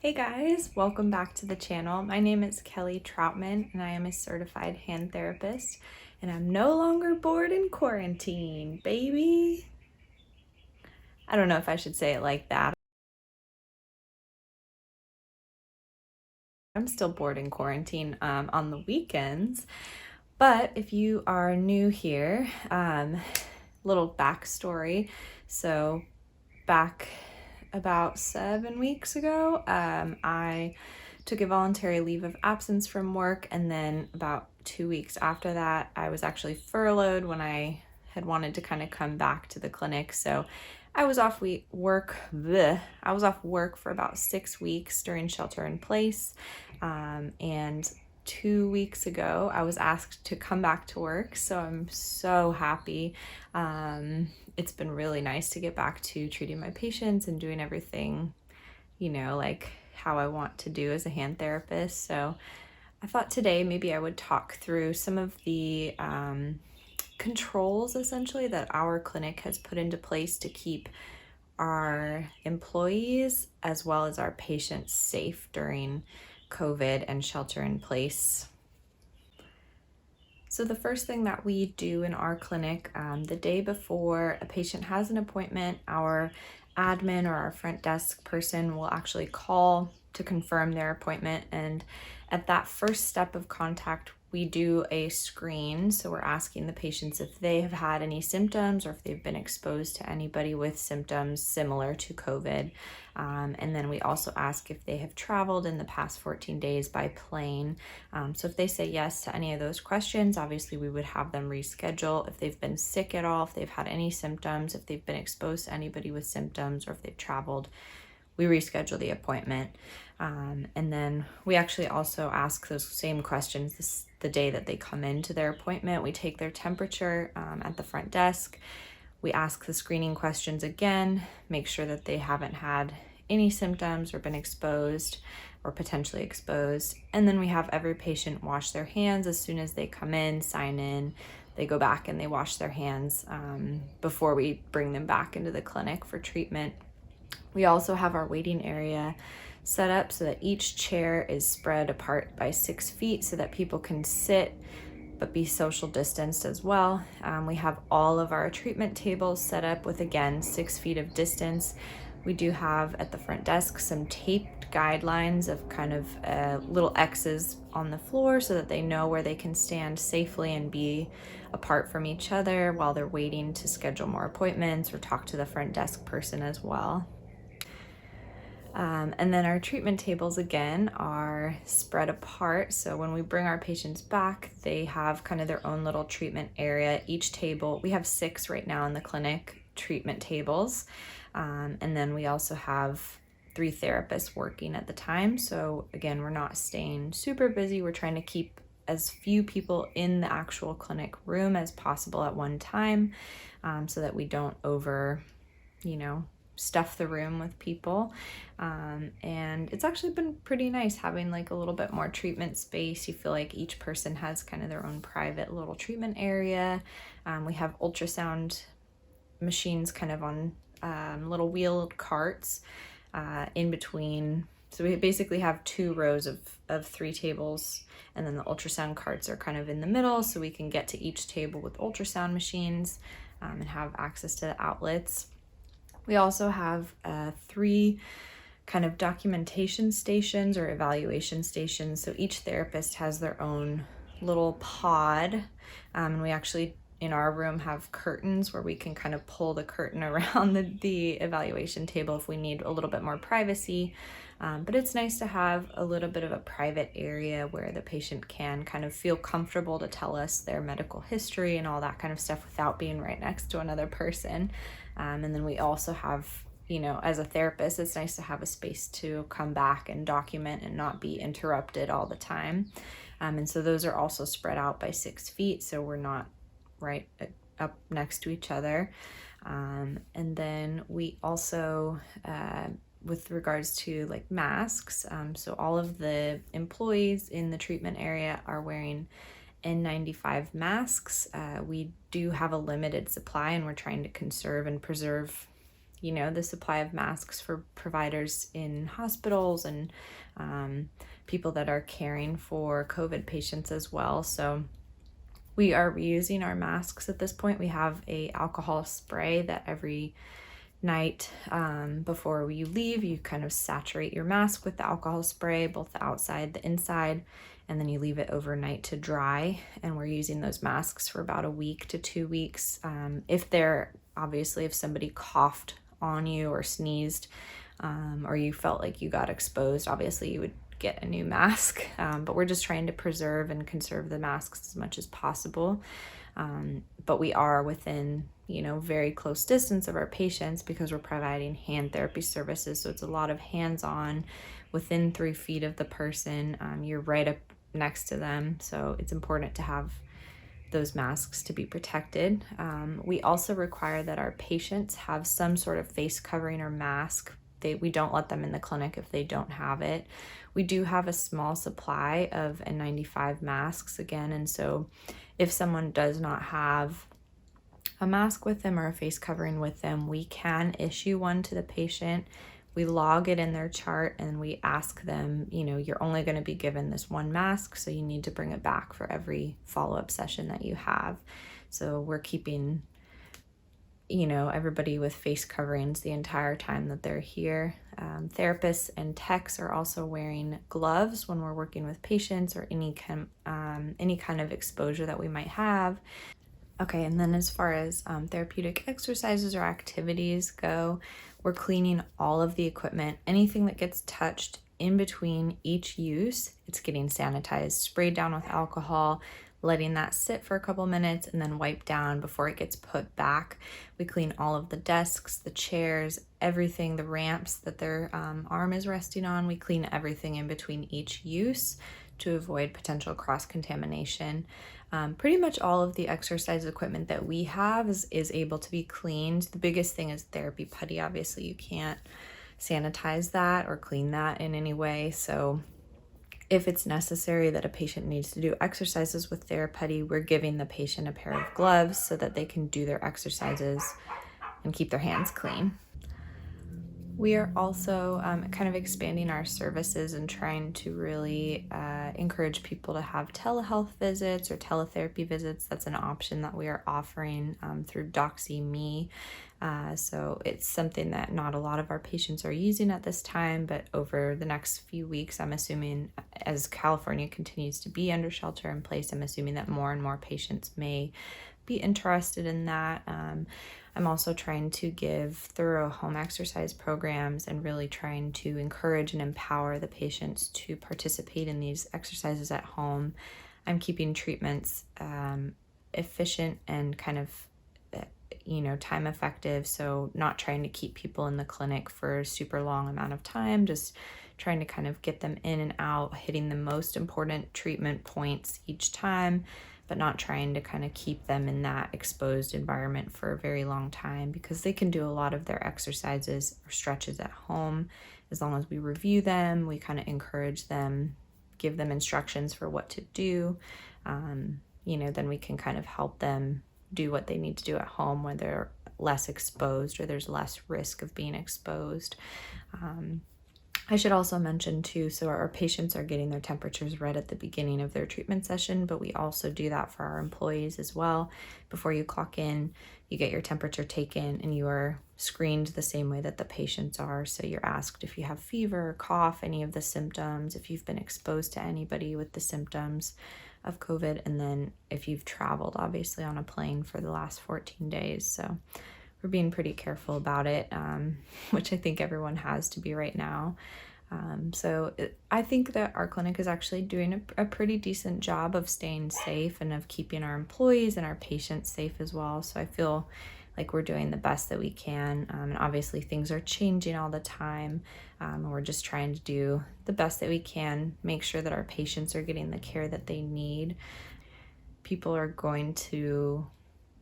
Hey guys, welcome back to the channel. My name is Kelly Troutman and I am a certified hand therapist and I'm no longer bored in quarantine, baby. I don't know if I should say it like that. I'm still bored in quarantine on the weekends, but if you are new here, little backstory. So back about 7 weeks ago, I took a voluntary leave of absence from work, and then about 2 weeks after that, I was actually furloughed when I had wanted to kind of come back to the clinic. So I was off work. I was off work for about 6 weeks during shelter in place, and 2 weeks ago, I was asked to come back to work. So I'm so happy. It's been really nice to get back to treating my patients and doing everything, like how I want to do as a hand therapist. So I thought today maybe I would talk through some of the controls essentially that our clinic has put into place to keep our employees as well as our patients safe during COVID and shelter in place. So the first thing that we do in our clinic, the day before a patient has an appointment, our admin or our front desk person will actually call to confirm their appointment. And at that first step of contact, we do a screen. So we're asking the patients if they have had any symptoms or if they've been exposed to anybody with symptoms similar to COVID. And then we also ask if they have traveled in the past 14 days by plane. So if they say yes to any of those questions, obviously we would have them reschedule. If they've been sick at all, if they've had any symptoms, if they've been exposed to anybody with symptoms, or if they've traveled, we reschedule the appointment. And then we actually also ask those same questions the day that they come into their appointment. We take their temperature at the front desk. We ask the screening questions again, make sure that they haven't had any symptoms or been exposed or potentially exposed. And then we have every patient wash their hands as soon as they come in, sign in. They go back and they wash their hands before we bring them back into the clinic for treatment. We also have our waiting area set up so that each chair is spread apart by 6 feet so that people can sit but be social distanced as well. We have all of our treatment tables set up with, again, 6 feet of distance. We do have at the front desk some taped guidelines of kind of little X's on the floor so that they know where they can stand safely and be apart from each other while they're waiting to schedule more appointments or talk to the front desk person as well. And then our treatment tables, again, are spread apart. So when we bring our patients back, they have kind of their own little treatment area. Each table, we have 6 right now in the clinic, treatment tables. And then we also have 3 therapists working at the time. So again, we're not staying super busy. We're trying to keep as few people in the actual clinic room as possible at one time, so that we don't stuff the room with people. And it's actually been pretty nice having like a little bit more treatment space. You feel like each person has kind of their own private little treatment area. We have ultrasound machines kind of on little wheeled carts in between. So we basically have 2 rows of 3 tables, and then the ultrasound carts are kind of in the middle, so we can get to each table with ultrasound machines and have access to the outlets. We also have 3 kind of documentation stations or evaluation stations. So each therapist has their own little pod. And we actually, in our room, have curtains where we can kind of pull the curtain around the evaluation table if we need a little bit more privacy. But it's nice to have a little bit of a private area where the patient can kind of feel comfortable to tell us their medical history and all that kind of stuff without being right next to another person. And then we also have, as a therapist, it's nice to have a space to come back and document and not be interrupted all the time. And so those are also spread out by 6 feet, so we're not right up next to each other. And then we also, with regards to like masks, so all of the employees in the treatment area are wearing N95 masks. We do have a limited supply and we're trying to conserve and preserve the supply of masks for providers in hospitals and people that are caring for COVID patients as well. So we are reusing our masks at this point. We have a alcohol spray that every night before you leave, you kind of saturate your mask with the alcohol spray, both the outside, the inside, and then you leave it overnight to dry. And we're using those masks for about a week to 2 weeks. If somebody coughed on you or sneezed, or you felt like you got exposed, obviously you would get a new mask. But we're just trying to preserve and conserve the masks as much as possible. But we are within, very close distance of our patients because we're providing hand therapy services. So it's a lot of hands-on within 3 feet of the person. You're right up next to them. So it's important to have those masks to be protected. We also require that our patients have some sort of face covering or mask. We don't let them in the clinic if they don't have it. We do have a small supply of N95 masks again, and so if someone does not have a mask with them or a face covering with them, we can issue one to the patient. We log it in their chart and we ask them, you're only going to be given this one mask, so you need to bring it back for every follow-up session that you have. So we're keeping everybody with face coverings the entire time that they're here. Therapists and techs are also wearing gloves when we're working with patients or any kind of exposure that we might have. Okay, and then as far as therapeutic exercises or activities go, we're cleaning all of the equipment. Anything that gets touched in between each use, it's getting sanitized, sprayed down with alcohol, letting that sit for a couple minutes, and then wipe down before it gets put back. We clean all of the desks, the chairs, everything, the ramps that their arm is resting on. We clean everything in between each use to avoid potential cross-contamination. Pretty much all of the exercise equipment that we have is able to be cleaned. The biggest thing is theraputty. Obviously, you can't sanitize that or clean that in any way. So if it's necessary that a patient needs to do exercises with theraputty, we're giving the patient a pair of gloves so that they can do their exercises and keep their hands clean. We are also kind of expanding our services and trying to really encourage people to have telehealth visits or teletherapy visits. That's an option that we are offering through DoxyMe. So it's something that not a lot of our patients are using at this time, but over the next few weeks, I'm assuming as California continues to be under shelter in place, I'm assuming that more and more patients may be interested in that. I'm also trying to give thorough home exercise programs and really trying to encourage and empower the patients to participate in these exercises at home. I'm keeping treatments efficient and kind of time effective, so not trying to keep people in the clinic for a super long amount of time, just trying to kind of get them in and out, hitting the most important treatment points each time, but not trying to kind of keep them in that exposed environment for a very long time, because they can do a lot of their exercises or stretches at home. As long as we review them, we kind of encourage them, give them instructions for what to do, then we can kind of help them do what they need to do at home when they're less exposed or there's less risk of being exposed. I should also mention too, so our patients are getting their temperatures read at the beginning of their treatment session, but we also do that for our employees as well. Before you clock in, you get your temperature taken and you are screened the same way that the patients are. So you're asked if you have fever, cough, any of the symptoms, if you've been exposed to anybody with the symptoms of COVID, and then if you've traveled obviously on a plane for the last 14 days. So we're being pretty careful about it, which I think everyone has to be right now. I think that our clinic is actually doing a pretty decent job of staying safe and of keeping our employees and our patients safe as well. So I feel like we're doing the best that we can. And obviously things are changing all the time. And we're just trying to do the best that we can, make sure that our patients are getting the care that they need. People are going to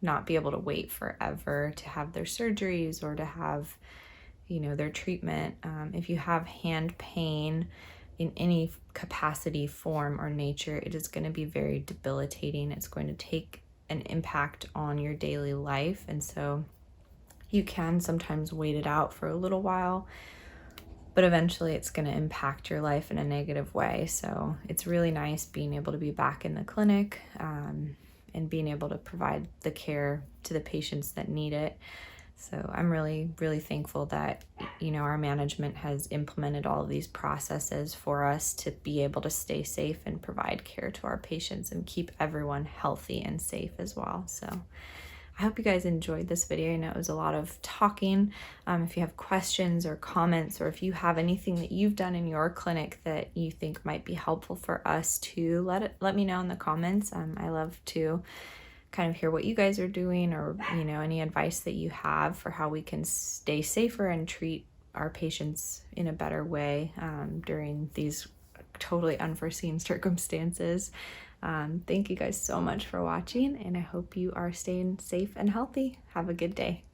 not be able to wait forever to have their surgeries or to have, their treatment. If you have hand pain in any capacity, form, or nature, it is going to be very debilitating. It's going to take an impact on your daily life. And so You can sometimes wait it out for a little while, but eventually it's going to impact your life in a negative way. So it's really nice being able to be back in the clinic and being able to provide the care to the patients that need it. So I'm really, really thankful that, our management has implemented all of these processes for us to be able to stay safe and provide care to our patients and keep everyone healthy and safe as well. So I hope you guys enjoyed this video. I know it was a lot of talking. If you have questions or comments, or if you have anything that you've done in your clinic that you think might be helpful for us to let me know in the comments. I love to kind of hear what you guys are doing, or any advice that you have for how we can stay safer and treat our patients in a better way during these totally unforeseen circumstances. Thank you guys so much for watching, and I hope you are staying safe and healthy. Have a good day.